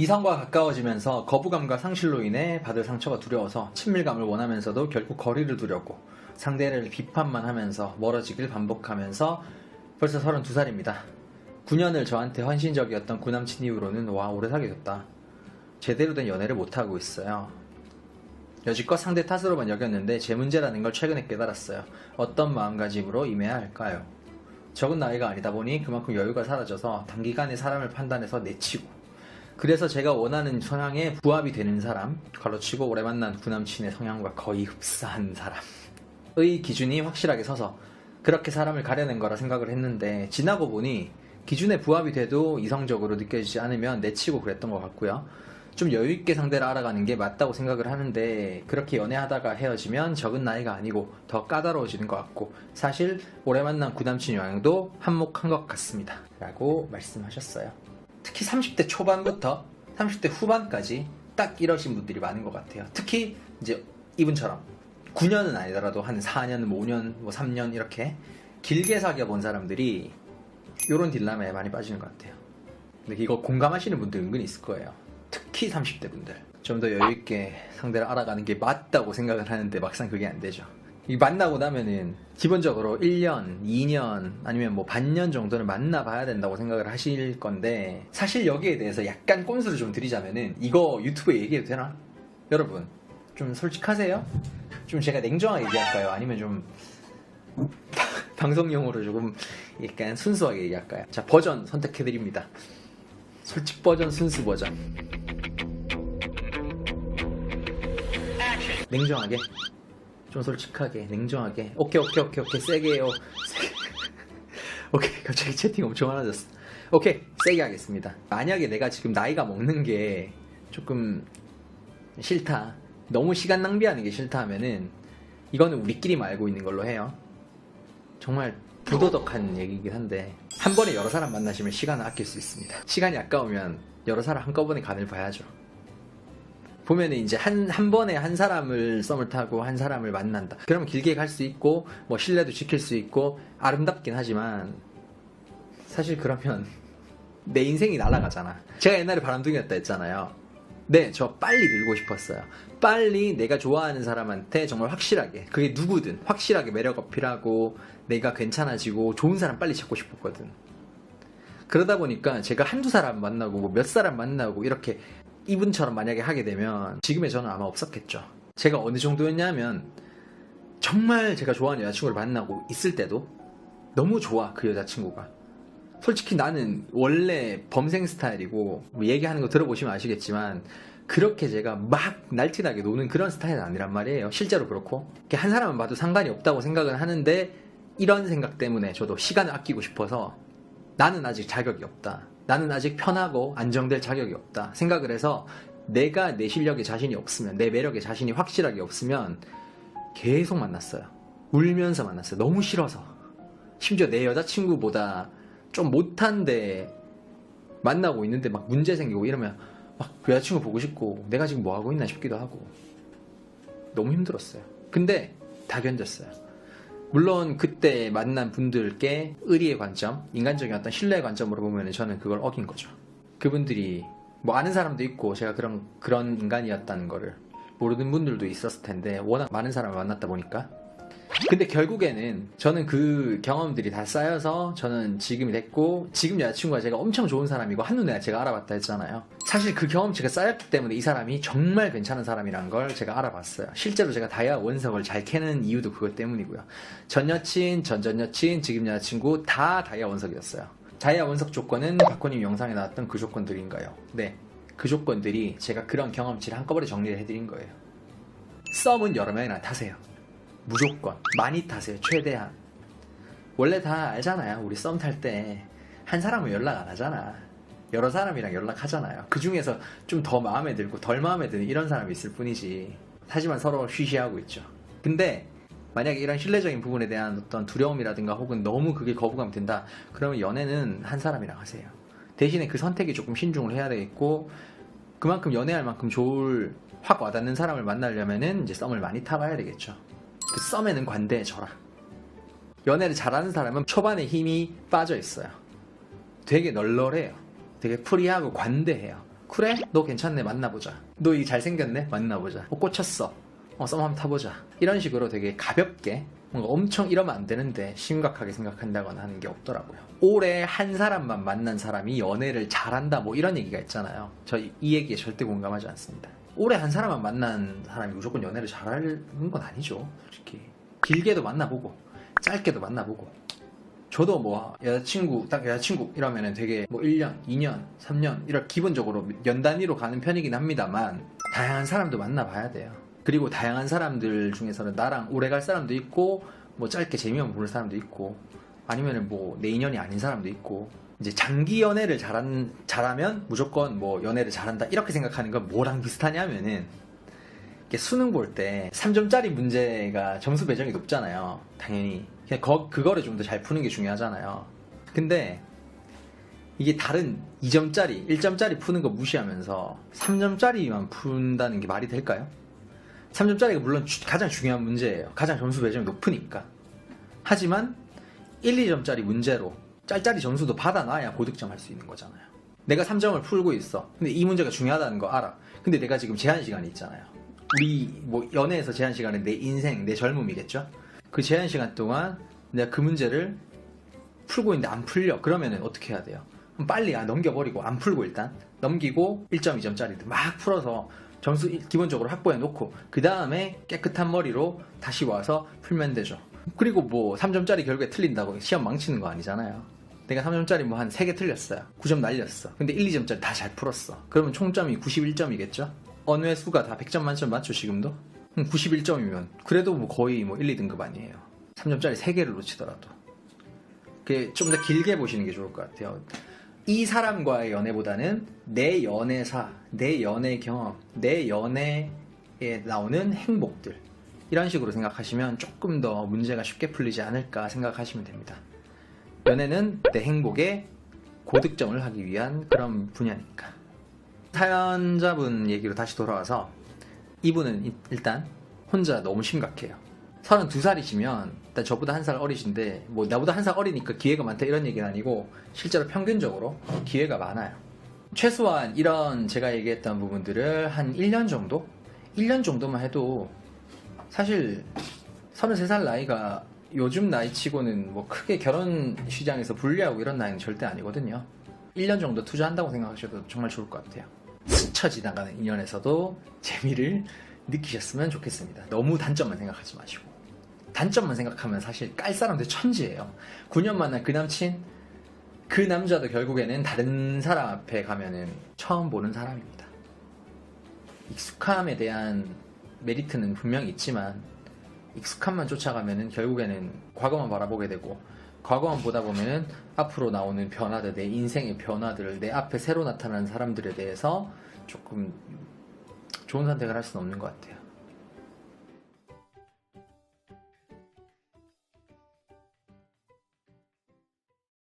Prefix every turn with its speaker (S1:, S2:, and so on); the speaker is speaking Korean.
S1: 이성과 가까워지면서 거부감과 상실로 인해 받을 상처가 두려워서 친밀감을 원하면서도 결국 거리를 두려고 상대를 비판만 하면서 멀어지길 반복하면서 벌써 32살입니다. 9년을 저한테 헌신적이었던 구남친 이후로는 오래 사귀었다. 제대로 된 연애를 못하고 있어요. 여지껏 상대 탓으로만 여겼는데 제 문제라는 걸 최근에 깨달았어요. 어떤 마음가짐으로 임해야 할까요? 적은 나이가 아니다 보니 그만큼 여유가 사라져서 단기간에 사람을 판단해서 내치고, 그래서 제가 원하는 성향에 부합이 되는 사람, 가로치고 오래 만난 구남친의 성향과 거의 흡사한 사람의 기준이 확실하게 서서 그렇게 사람을 가려낸 거라 생각을 했는데, 지나고 보니 기준에 부합이 돼도 이성적으로 느껴지지 않으면 내치고 그랬던 것 같고요. 좀 여유있게 상대를 알아가는 게 맞다고 생각을 하는데, 그렇게 연애하다가 헤어지면 적은 나이가 아니고 더 까다로워지는 것 같고, 사실 오래 만난 구남친 영향도 한몫한 것 같습니다 라고 말씀하셨어요. 특히 30대 초반부터 30대 후반까지 딱 이러신 분들이 많은 것 같아요. 특히 이제 이분처럼 9년은 아니더라도 한 4년, 5년, 3년 이렇게 길게 사귀어 본 사람들이 이런 딜레마에 많이 빠지는 것 같아요. 근데 이거 공감하시는 분들 은근히 있을 거예요. 특히 30대 분들. 좀 더 여유있게 상대를 알아가는 게 맞다고 생각을 하는데 막상 그게 안 되죠. 이 만나고 나면은 기본적으로 1년, 2년 아니면 뭐 반년 정도는 만나봐야 된다고 생각을 하실 건데, 사실 여기에 대해서 약간 꼼수를 좀 드리자면은, 이거 유튜브에 얘기해도 되나? 여러분 좀 솔직하세요? 좀 제가 냉정하게 얘기할까요? 아니면 좀 방송용으로 조금 약간 순수하게 얘기할까요? 자, 버전 선택해드립니다. 솔직 버전, 순수 버전. 냉정하게, 좀 솔직하게, 냉정하게. 오케이 세게 해요. 오케이, 갑자기 채팅 엄청 많아졌어. 오케이, 세게 하겠습니다. 만약에 내가 지금 나이가 먹는 게 조금 싫다, 너무 시간 낭비하는 게 싫다 하면은 이거는 우리끼리만 알고 있는 걸로 해요. 정말 부도덕한 얘기이긴 한데, 한 번에 여러 사람 만나시면 시간을 아낄 수 있습니다. 시간이 아까우면 여러 사람 한꺼번에 간을 봐야죠. 보면은 이제 한 번에 한 사람을 썸을 타고 한 사람을 만난다. 그러면 길게 갈 수 있고, 뭐 신뢰도 지킬 수 있고, 아름답긴 하지만, 사실 그러면 내 인생이 날아가잖아. 제가 옛날에 바람둥이였다 했잖아요. 네, 저 빨리 늘고 싶었어요. 빨리 내가 좋아하는 사람한테 정말 확실하게, 그게 누구든 확실하게 매력 어필하고 내가 괜찮아지고 좋은 사람 빨리 찾고 싶었거든. 그러다 보니까 제가 한두 사람 만나고 뭐 몇 사람 만나고 이렇게 이분처럼 만약에 하게 되면 지금의 저는 아마 없었겠죠. 제가 어느 정도였냐면, 정말 제가 좋아하는 여자친구를 만나고 있을 때도 너무 좋아, 그 여자친구가. 솔직히 나는 원래 범생 스타일이고, 뭐 얘기하는 거 들어보시면 아시겠지만 그렇게 제가 막 날티나게 노는 그런 스타일은 아니란 말이에요. 실제로 그렇고, 한 사람만 봐도 상관이 없다고 생각은 하는데, 이런 생각 때문에 저도 시간을 아끼고 싶어서 나는 아직 자격이 없다, 나는 아직 편하고 안정될 자격이 없다 생각을 해서, 내가 내 실력에 자신이 없으면, 내 매력에 자신이 확실하게 없으면 계속 만났어요. 울면서 만났어요. 너무 싫어서. 심지어 내 여자친구보다 좀 못한데 만나고 있는데 막 문제 생기고 이러면 막 여자친구 보고 싶고 내가 지금 뭐 하고 있나 싶기도 하고, 너무 힘들었어요. 근데 다 견뎠어요. 물론 그때 만난 분들께 의리의 관점, 인간적인 어떤 신뢰의 관점으로 보면 저는 그걸 어긴 거죠. 그분들이 뭐 아는 사람도 있고 제가 그런 인간이었다는 거를 모르는 분들도 있었을 텐데, 워낙 많은 사람을 만났다 보니까. 근데 결국에는 저는 그 경험들이 다 쌓여서 저는 지금이 됐고, 지금 여자친구가 제가 엄청 좋은 사람이고 한눈에 제가 알아봤다 했잖아요. 사실 그 경험치가 쌓였기 때문에 이 사람이 정말 괜찮은 사람이란 걸 제가 알아봤어요. 실제로 제가 다이아 원석을 잘 캐는 이유도 그것 때문이고요. 전 여친, 전 여친, 지금 여자친구 다 다이아 원석이었어요. 다이아 원석 조건은 박호님 영상에 나왔던 그 조건들인가요? 네, 그 조건들이 제가 그런 경험치를 한꺼번에 정리를 해드린 거예요. 썸은 여러 명이나 타세요. 무조건 많이 타세요. 최대한. 원래 다 알잖아요. 우리 썸 탈 때 한 사람은 연락 안 하잖아. 여러 사람이랑 연락하잖아요. 그 중에서 좀 더 마음에 들고 덜 마음에 드는 이런 사람이 있을 뿐이지. 하지만 서로 쉬쉬하고 있죠. 근데 만약에 이런 신뢰적인 부분에 대한 어떤 두려움이라든가 혹은 너무 그게 거부감이 든다, 그러면 연애는 한 사람이랑 하세요. 대신에 그 선택에 조금 신중을 해야 되겠고, 그만큼 연애할 만큼 확 와닿는 사람을 만나려면은 이제 썸을 많이 타봐야 되겠죠. 그 썸에는 관대해져라. 연애를 잘하는 사람은 초반에 힘이 빠져 있어요. 되게 널널해요. 되게 프리하고 관대해요. 그래? 너 괜찮네, 만나보자. 너 이 잘생겼네, 만나보자. 꽂혔어. 썸 한번 타보자. 이런 식으로 되게 가볍게, 뭔가 엄청 이러면 안 되는데 심각하게 생각한다거나 하는 게 없더라고요. 올해 한 사람만 만난 사람이 연애를 잘한다, 뭐 이런 얘기가 있잖아요. 저 이 얘기에 절대 공감하지 않습니다. 올해 한 사람만 만난 사람이 무조건 연애를 잘하는 건 아니죠, 솔직히. 길게도 만나보고 짧게도 만나보고. 저도 뭐 여자친구 딱 여자친구 이러면은 되게 뭐 1년, 2년, 3년 이런 기본적으로 연 단위로 가는 편이긴 합니다만, 다양한 사람도 만나봐야 돼요. 그리고 다양한 사람들 중에서는 나랑 오래 갈 사람도 있고, 뭐 짧게 재미만 보는 사람도 있고, 아니면은 뭐 내 인연이 아닌 사람도 있고. 이제 장기 연애를 잘하면 무조건 뭐 연애를 잘한다 이렇게 생각하는 건 뭐랑 비슷하냐면은, 이렇게 수능 볼 때 3점짜리 문제가 점수 배정이 높잖아요. 당연히 그냥 그거를 좀 더 잘 푸는 게 중요하잖아요. 근데 이게 다른 2점짜리, 1점짜리 푸는 거 무시하면서 3점짜리만 푼다는 게 말이 될까요? 3점짜리가 물론 가장 중요한 문제예요. 가장 점수 배정이 높으니까. 하지만 1, 2점짜리 문제로 짤짤이 점수도 받아놔야 고득점 할 수 있는 거잖아요. 내가 3점을 풀고 있어. 근데 이 문제가 중요하다는 거 알아. 근데 내가 지금 제한 시간이 있잖아요. 우리 뭐 연애에서 제한 시간은 내 인생, 내 젊음이겠죠? 그 제한 시간 동안 내가 그 문제를 풀고 있는데 안 풀려. 그러면은 어떻게 해야 돼요? 그럼 빨리 넘겨버리고, 안 풀고 일단 넘기고 1점, 2점짜리들 막 풀어서 점수 기본적으로 확보해 놓고, 그 다음에 깨끗한 머리로 다시 와서 풀면 되죠. 그리고 뭐 3점짜리 결국에 틀린다고 시험 망치는 거 아니잖아요. 내가 3점짜리 뭐 한 3개 틀렸어요. 9점 날렸어. 근데 1, 2점짜리 다 잘 풀었어. 그러면 총점이 91점이겠죠? 언어의 수가 다 100점 만점 맞죠, 지금도? 91점이면 그래도 뭐 거의 뭐 1, 2등급 아니에요. 3점짜리 3개를 놓치더라도. 그게 좀 더 길게 보시는 게 좋을 것 같아요. 이 사람과의 연애보다는 내 연애사, 내 연애 경험, 내 연애에 나오는 행복들, 이런 식으로 생각하시면 조금 더 문제가 쉽게 풀리지 않을까 생각하시면 됩니다. 연애는 내 행복에 고득점을 하기 위한 그런 분야니까. 사연자분 얘기로 다시 돌아와서, 이분은 일단 혼자 너무 심각해요. 32살이시면 일단 저보다 한 살 어리신데, 뭐 나보다 한 살 어리니까 기회가 많다 이런 얘기는 아니고, 실제로 평균적으로 기회가 많아요. 최소한 이런 제가 얘기했던 부분들을 한 1년 정도? 1년 정도만 해도 사실 33살 나이가 요즘 나이치고는 뭐 크게 결혼 시장에서 불리하고 이런 나이는 절대 아니거든요. 1년 정도 투자한다고 생각하셔도 정말 좋을 것 같아요. 스쳐 지나가는 인연에서도 재미를 느끼셨으면 좋겠습니다. 너무 단점만 생각하지 마시고. 단점만 생각하면 사실 깔 사람들 천지예요. 9년 만난 그 남친, 그 남자도 결국에는 다른 사람 앞에 가면은 처음 보는 사람입니다. 익숙함에 대한 메리트는 분명히 있지만, 익숙함만 쫓아가면은 결국에는 과거만 바라보게 되고, 과거만 보다 보면은 앞으로 나오는 변화들, 내 인생의 변화들을, 내 앞에 새로 나타나는 사람들에 대해서 조금 좋은 선택을 할 수는 없는 것 같아요.